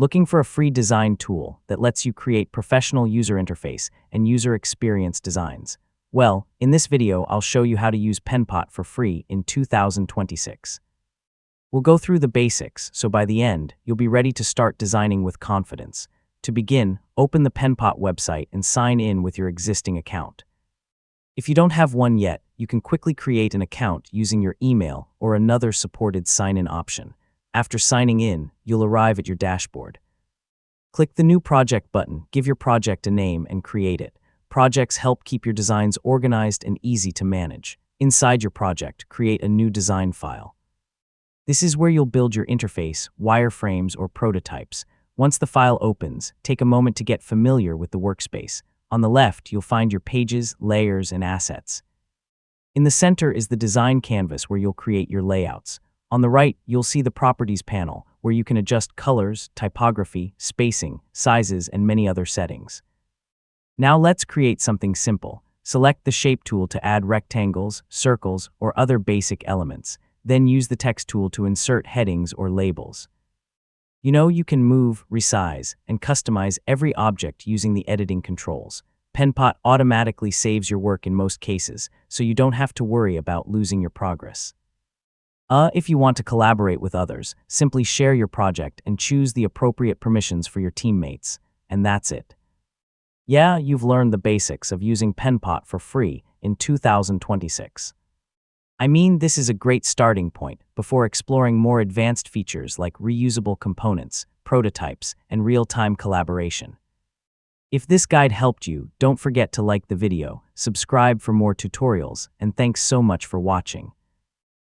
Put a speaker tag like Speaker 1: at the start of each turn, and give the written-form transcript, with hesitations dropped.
Speaker 1: Looking for a free design tool that lets you create professional user interface and user experience designs? Well, in this video, I'll show you how to use Penpot for free in 2026. We'll go through the basics, so by the end, you'll be ready to start designing with confidence. To begin, open the Penpot website and sign in with your existing account. If you don't have one yet, you can quickly create an account using your email or another supported sign-in option. After signing in, you'll arrive at your dashboard. Click the New Project button, give your project a name, and create it. Projects help keep your designs organized and easy to manage. Inside your project, create a new design file. This is where you'll build your interface, wireframes, or prototypes. Once the file opens, take a moment to get familiar with the workspace. On the left, you'll find your pages, layers, and assets. In the center is the design canvas where you'll create your layouts. On the right, you'll see the Properties panel, where you can adjust colors, typography, spacing, sizes, and many other settings. Now let's create something simple. Select the Shape tool to add rectangles, circles, or other basic elements. Then use the Text tool to insert headings or labels. You can move, resize, and customize every object using the editing controls. Penpot automatically saves your work in most cases, so you don't have to worry about losing your progress. If you want to collaborate with others, simply share your project and choose the appropriate permissions for your teammates, and that's it. Yeah, you've learned the basics of using Penpot for free in 2026. I mean, this is a great starting point before exploring more advanced features like reusable components, prototypes, and real-time collaboration. If this guide helped you, don't forget to like the video, subscribe for more tutorials, and thanks so much for watching.